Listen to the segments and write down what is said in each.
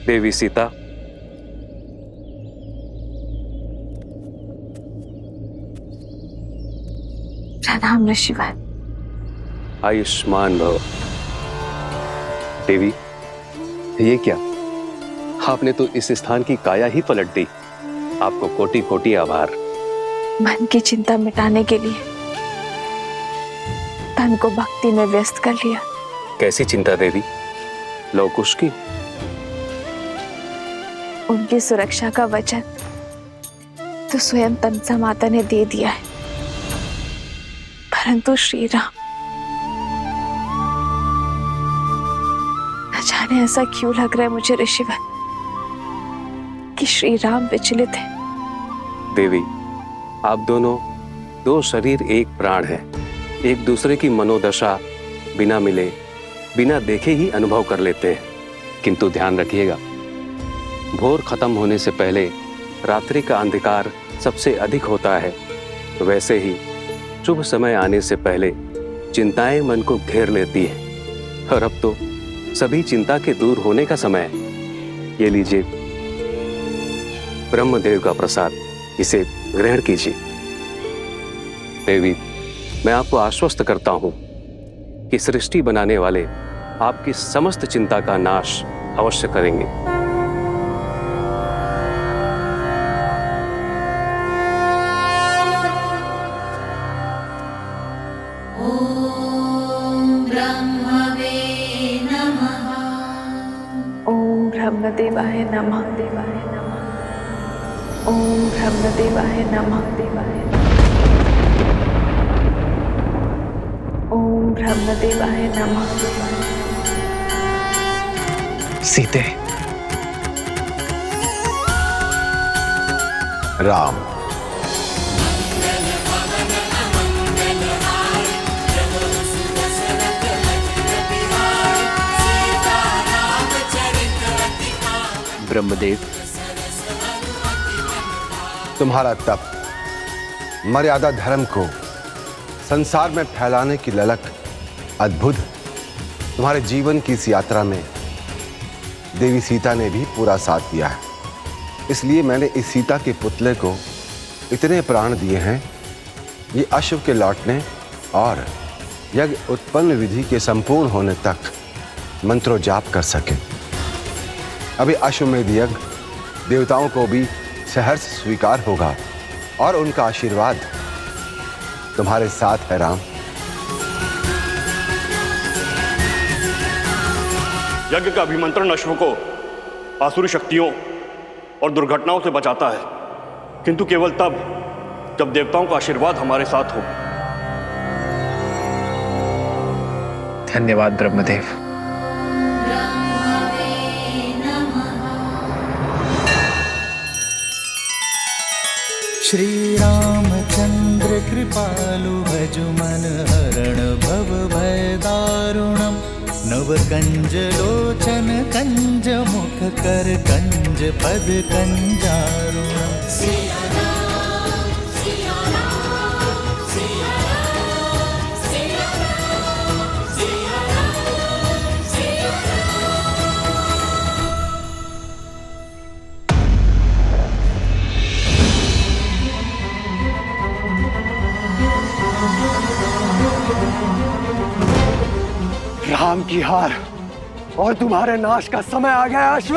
देवी सीता, प्रणाम ऋषिवर। आयुष्मान भव। देवी, ये क्या? आपने तो इस स्थान की काया ही पलट दी। आपको कोटि कोटि आभार। मन की चिंता मिटाने के लिए तन को भक्ति में व्यस्त कर लिया। कैसी चिंता देवी? लवकुश की? उनकी सुरक्षा का वचन तो स्वयं तमसा माता ने दे दिया है, परंतु श्री राम, न जाने ऐसा क्यों लग रहा है मुझे ऋषिवर कि श्री राम विचलित है। देवी, आप दोनों दो शरीर एक प्राण हैं। एक दूसरे की मनोदशा बिना मिले, बिना देखे ही अनुभव कर लेते हैं। किंतु ध्यान रखिएगा, भोर खत्म होने से पहले रात्रि का अंधकार सबसे अधिक होता है। वैसे ही शुभ समय आने से पहले चिंताएं मन को घेर लेती हैं। और अब तो सभी चिंता के दूर होने का समय है। ये लीजिए ब्रह्मदेव का प्रसाद, इसे ग्रहण कीजिए। देवी, मैं आपको आश्वस्त करता हूं कि सृष्टि बनाने वाले आपकी समस्त चिंता का नाश अवश्य करेंगे। ओम ब्रह्मदेवाय नमः। ओम ब्रह्मदेवाय नमः। ओम ब्रह्मदेवाय नमः। सीते, राम, ब्रह्मदेव, तुम्हारा तप, मर्यादा धर्म को संसार में फैलाने की ललक अद्भुत। तुम्हारे जीवन की इस यात्रा में देवी सीता ने भी पूरा साथ दिया है। इसलिए मैंने इस सीता के पुतले को इतने प्राण दिए हैं, ये अश्व के लौटने और यज्ञ उत्पन्न विधि के संपूर्ण होने तक मंत्रोजाप कर सके। अभी अश्वमेध यज्ञ देवताओं को भी सहर्ष स्वीकार होगा और उनका आशीर्वाद तुम्हारे साथ है राम। यज्ञ का अभिमंत्रण अश्व को आसुरी शक्तियों और दुर्घटनाओं से बचाता है, किंतु केवल तब जब देवताओं का आशीर्वाद हमारे साथ हो। धन्यवाद ब्रह्मदेव। श्री रामचंद्र कृपालु भजु मन हरण भव भय दारुणम। नव कंज लोचन कंज मुख कर कंज पद कंजारुणम। राम की हार और तुम्हारे नाश का समय आ गया अश्व।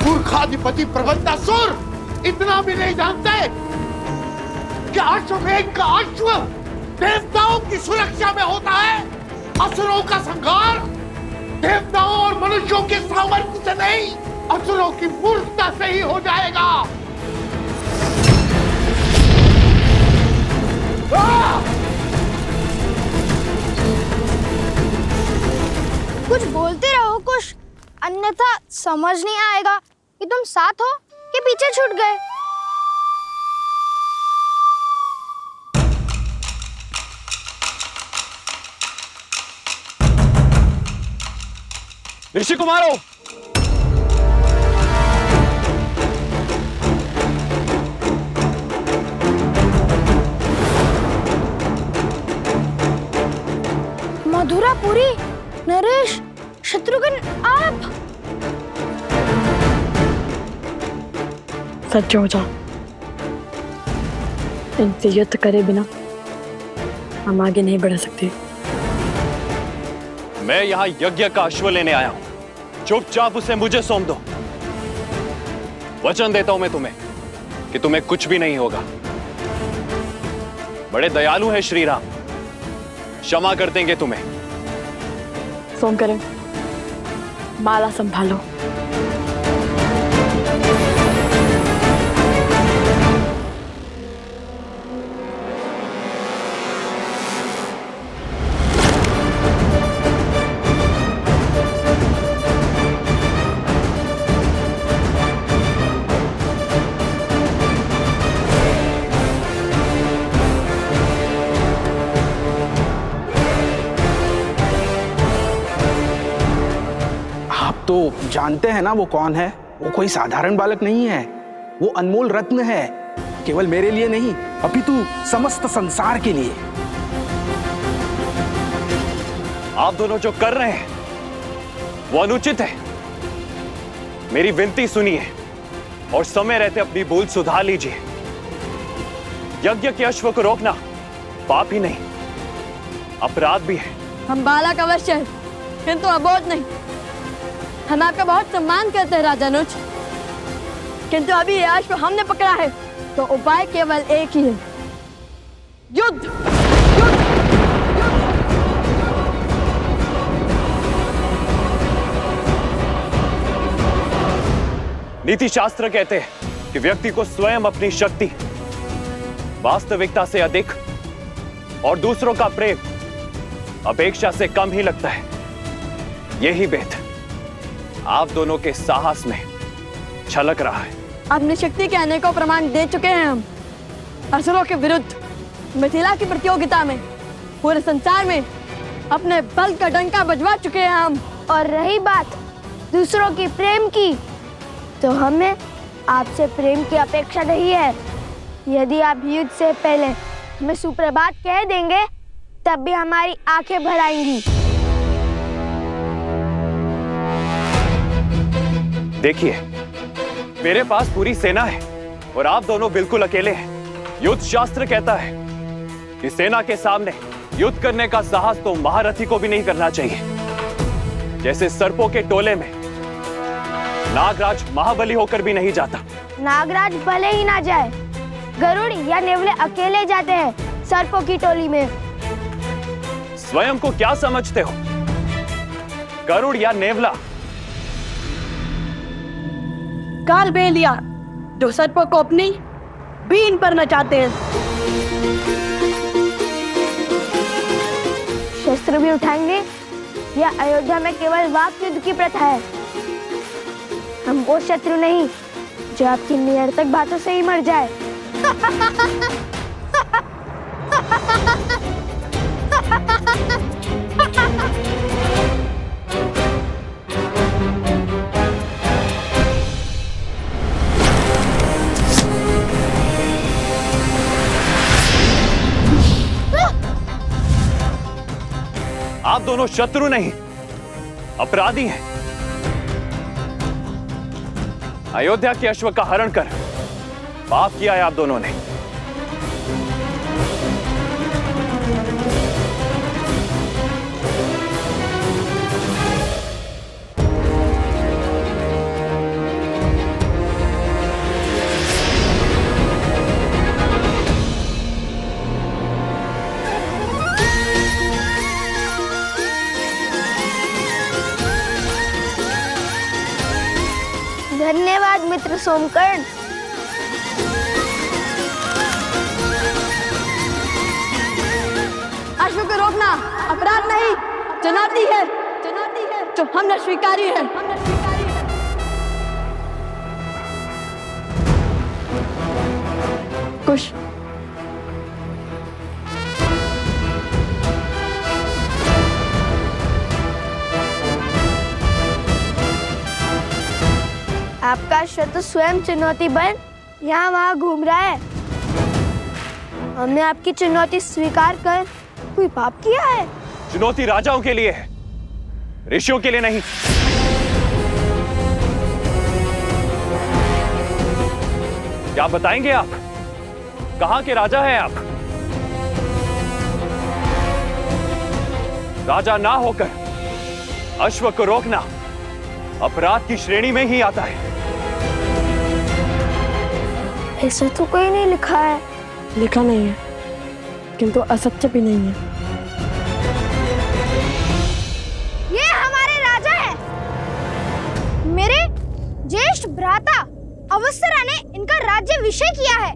मूर्खाधिपति प्रबंधासुर, इतना भी नहीं जानते कि अश्वमेध का अश्व देवताओं की सुरक्षा में होता है। असुरों का संहार देवताओं और मनुष्यों के सामर्थ्य से नहीं, असुरों की मूर्खता से ही हो जाएगा। कुछ बोलते रहो कुछ, अन्यथा समझ नहीं आएगा कि तुम साथ हो कि पीछे छूट गए। ऋषि कुमारों, मधुरापुरी, नरेश, शत्रुघ्न, आप सच हो जाओ, इनसे युद्ध करे बिना हम आगे नहीं बढ़ सकते। मैं यहाँ यज्ञ का अश्व लेने आया हूं। चुपचाप उसे मुझे सौंप दो। वचन देता हूं मैं तुम्हें कि तुम्हें कुछ भी नहीं होगा। बड़े दयालु हैं श्री राम, क्षमा कर देंगे तुम्हें। सोम करें, माला संभालो। तो जानते हैं ना वो कौन है? वो कोई साधारण बालक नहीं है, वो अनमोल रत्न है, केवल मेरे लिए नहीं अपितु समस्त संसार के लिए। आप दोनों जो कर रहे हैं वो अनुचित है। मेरी विनती सुनिए और समय रहते अपनी भूल सुधार लीजिए। यज्ञ के अश्व को रोकना पाप ही नहीं, अपराध भी है। हम बालक अवश्य हैं, किंतु अबोध नहीं। हम आपका बहुत सम्मान करते हैं राजानुज, किंतु अभी ये अश्व हमने पकड़ा है तो उपाय केवल एक ही है, युद्ध। नीति शास्त्र कहते हैं कि व्यक्ति को स्वयं अपनी शक्ति, वास्तविकता से अधिक और दूसरों का प्रेम अपेक्षा से कम ही लगता है। यही भेद आप दोनों के साहस में छलक रहा है। अपनी शक्ति के अनेकों प्रमाण दे चुके हैं हम असुरों के विरुद्ध। मिथिला की प्रतियोगिता में पूरे संसार में अपने बल का डंका बजवा चुके हैं हम। और रही बात दूसरों की प्रेम की, तो हमें आपसे प्रेम की अपेक्षा नहीं है। यदि आप युद्ध से पहले हमें सुप्रभात कह देंगे तब भी हमारी आंखें भर आएंगी। देखिए, मेरे पास पूरी सेना है और आप दोनों बिल्कुल अकेले हैं। युद्ध शास्त्र कहता है कि सेना के सामने युद्ध करने का साहस तो महारथी को भी नहीं करना चाहिए। जैसे सर्पों के टोले में नागराज महाबली होकर भी नहीं जाता। नागराज भले ही ना जाए, गरुड़ या नेवले अकेले जाते हैं सर्पों की टोली में। स्वयं को क्या समझते हो? गरुड़ या नेवला? काल बेलिया जो सर्पों को अपनी बीन पर नचाते हैं। शस्त्र भी उठाएंगे या अयोध्या में केवल वाक युद्ध की प्रथा है? हम वो शत्रु नहीं जो आपकी निरर्थक बातों से ही मर जाए। आप दोनों शत्रु नहीं, अपराधी हैं। अयोध्या के अश्व का हरण कर पाप किया है आप दोनों ने। धन्यवाद मित्र सोमकर्ण। अश्व को रोकना अपराध नहीं, चुनौती है जो हमने स्वीकारी है। कुश, आपका शत्रु स्वयं चुनौती बन यहाँ वहाँ घूम रहा है। हमने आपकी चुनौती स्वीकार कर कोई पाप किया है? चुनौती राजाओं के लिए है, ऋषियों के लिए नहीं। क्या बताएंगे आप? कहां के राजा हैं आप? राजा ना होकर अश्व को रोकना अपराध की श्रेणी में ही आता है। ऐसा तो कोई नहीं लिखा है। लिखा नहीं है, किंतु असत्य भी नहीं है। ये हमारे राजा है। मेरे ज्येष्ठ भ्राता अवसरा ने इनका राज्याभिषेक किया है।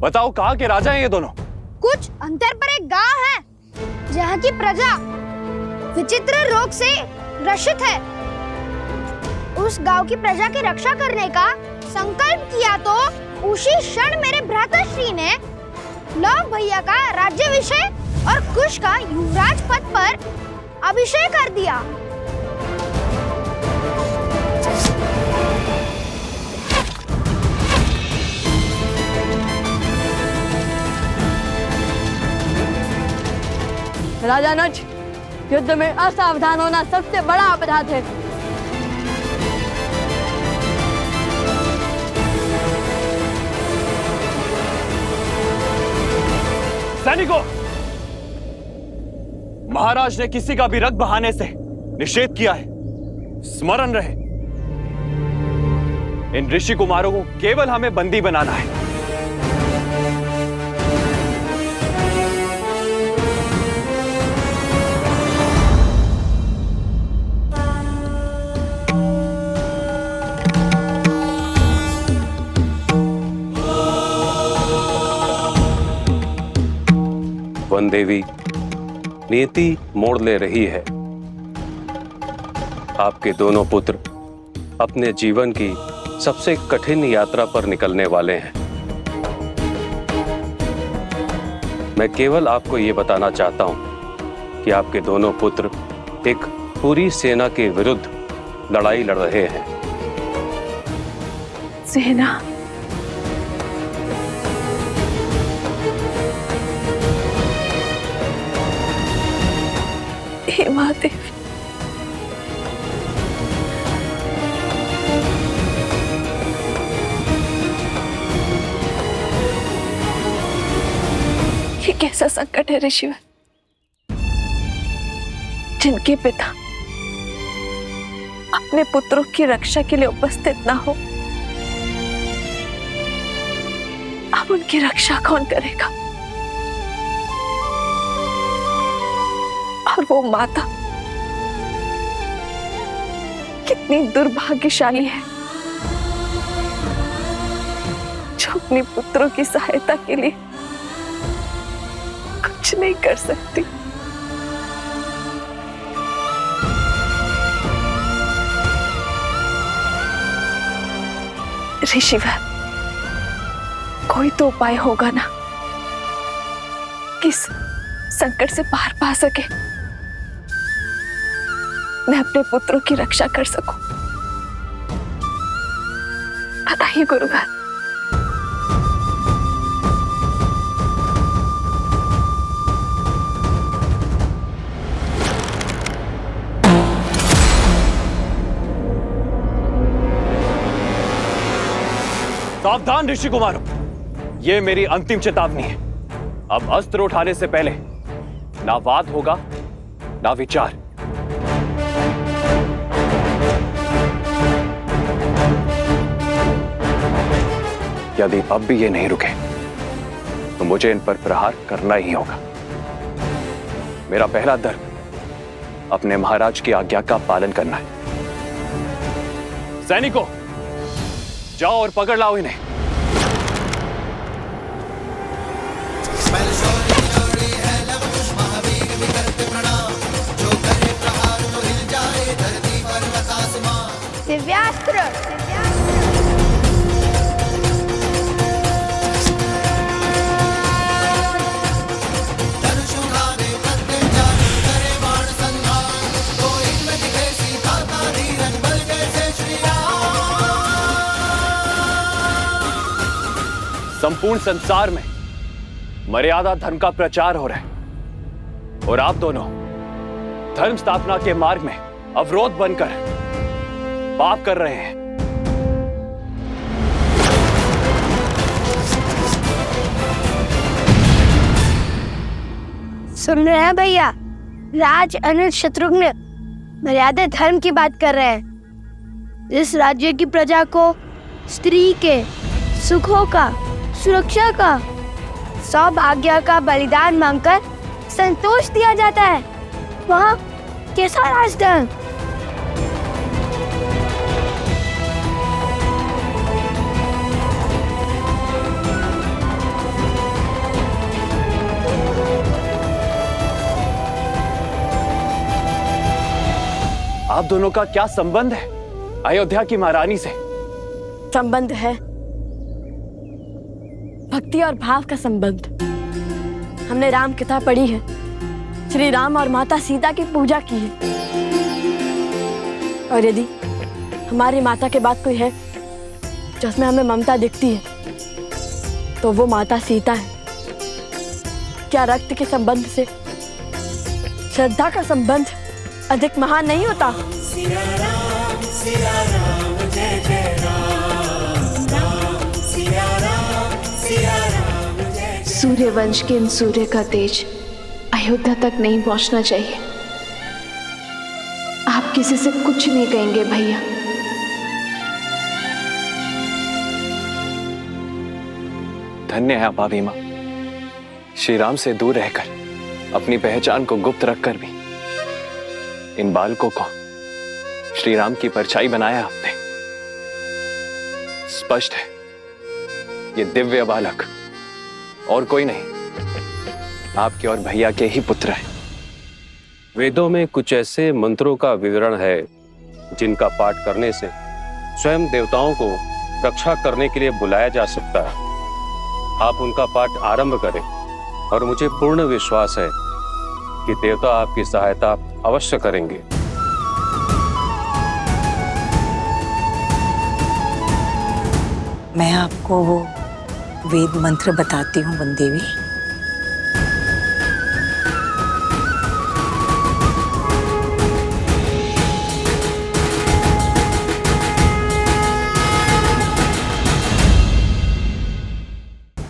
बताओ कहां के राजा हैं ये दोनों? कुछ अंतर पर एक गांव है जहाँ की प्रजा विचित्र रोग से ग्रसित है। उस गांव की प्रजा की रक्षा करने का संकल्प किया तो उसी क्षण मेरे भ्राताश्री ने लव भैया का राज्याभिषेक और कुश का युवराज पद पर अभिषेक कर दिया। राजानुज, युद्ध में असावधान होना सबसे बड़ा अपराध है। सैनिकों, महाराज ने किसी का भी रक्त बहाने से निषेध किया है। स्मरण रहे, इन ऋषि कुमारों को केवल हमें बंदी बनाना है। वन देवी, नियति मोड़ ले रही है। आपके दोनों पुत्र अपने जीवन की सबसे कठिन यात्रा पर निकलने वाले हैं। मैं केवल आपको यह बताना चाहता हूं कि आपके दोनों पुत्र एक पूरी सेना के विरुद्ध लड़ाई लड़ रहे हैं। सेना? हे महादेव, ये कैसा संकट है ऋषिवर, जिनके पिता अपने पुत्रों की रक्षा के लिए उपस्थित ना हो। अब उनकी रक्षा कौन करेगा? और वो माता कितनी दुर्भाग्यशाली है जो अपने पुत्रों की सहायता के लिए कुछ नहीं कर सकती। ऋषिवर, कोई तो उपाय होगा ना, किस संकट से पार पा सके, मैं अपने पुत्रों की रक्षा कर सकूं। बताइए गुरुवर। सावधान ऋषि कुमारों, ये मेरी अंतिम चेतावनी है। अब अस्त्र उठाने से पहले ना वाद होगा ना विचार। यदि अब भी ये नहीं रुके तो मुझे इन पर प्रहार करना ही होगा। मेरा पहला धर्म अपने महाराज की आज्ञा का पालन करना है। सैनिकों, जाओ और पकड़ लाओ इन्हें। दिव्यास्त्र दिव्यास्त्र संपूर्ण संसार में मर्यादा धर्म का प्रचार हो रहा है और आप दोनों धर्म स्थापना के मार्ग में अवरोध बनकर पाप कर रहे हैं। सुन रहे हैं भैया? राज अनिल शत्रुघ्न मर्यादा धर्म की बात कर रहे हैं। इस राज्य की प्रजा को स्त्री के सुखों का, सुरक्षा का, सौभाग्य का बलिदान मांगकर संतोष दिया जाता है। वहाँ कैसा राजधर्म? आप दोनों का क्या संबंध है अयोध्या की महारानी से? संबंध है भक्ति और भाव का संबंध। हमने राम कथा पढ़ी है, श्री राम और माता सीता की पूजा की है। और यदि हमारी माता के बाद कोई है जिसमें हमें ममता दिखती है तो वो माता सीता है। क्या रक्त के संबंध से श्रद्धा का संबंध अधिक महान नहीं होता? सिया राम जय जय राम, राम सिया राम जय जय। सूर्यवंश के इन सूर्य का तेज अयोध्या तक नहीं पहुंचना चाहिए। आप किसी से कुछ नहीं कहेंगे भैया। धन्य है आप भाभी माँ, श्री राम से दूर रहकर अपनी पहचान को गुप्त रखकर भी इन बालकों को श्री राम की परछाई बनाया आपने। स्पष्ट है ये दिव्य बालक और कोई नहीं, आपके और भैया के ही पुत्र हैं। वेदों में कुछ ऐसे मंत्रों का विवरण है जिनका पाठ करने से स्वयं देवताओं को रक्षा करने के लिए बुलाया जा सकता है। आप उनका पाठ आरंभ करें और मुझे पूर्ण विश्वास है कि देवता आपकी सहायता अवश्य करेंगे। मैं आपको वो वेद मंत्र बताती हूँ वनदेवी।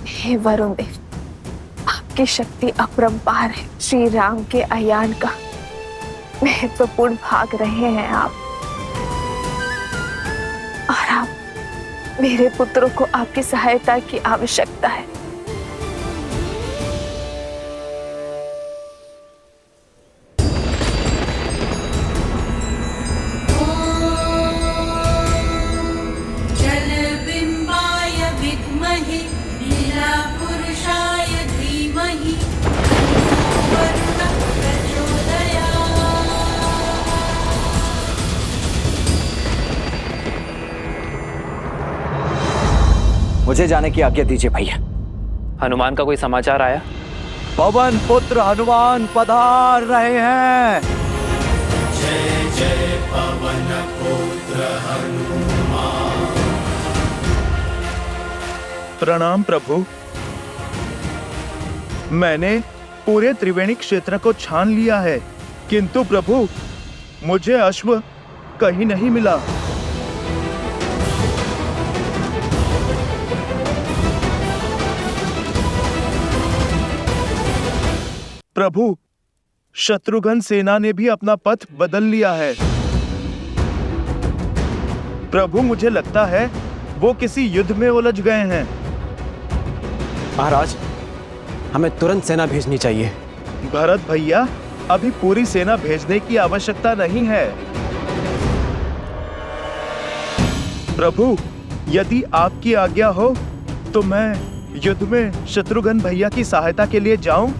हे वरुण देव, आपकी शक्ति अपरंपार है। श्री राम के अयान का महत्वपूर्ण भाग रहे हैं आप, और आप मेरे पुत्रों को आपकी सहायता की आवश्यकता है। जलबिंबाय विद्महे लीला पुरुषाय धीमहि वरुणः प्रचोदयात्। मुझे जाने की आज्ञा दीजिए भैया। हनुमान का कोई समाचार आया? पवन पुत्र हनुमान पधार रहे हैं। जय जय पवन पुत्र हनुमान। प्रणाम प्रभु। मैंने पूरे त्रिवेणी क्षेत्र को छान लिया है, किंतु प्रभु मुझे अश्व कहीं नहीं मिला। प्रभु शत्रुघ्न सेना ने भी अपना पथ बदल लिया है। प्रभु मुझे लगता है वो किसी युद्ध में उलझ गए हैं। महाराज हमें तुरंत सेना भेजनी चाहिए। भरत भैया, अभी पूरी सेना भेजने की आवश्यकता नहीं है। प्रभु यदि आपकी आज्ञा हो तो मैं युद्ध में शत्रुघ्न भैया की सहायता के लिए जाऊं।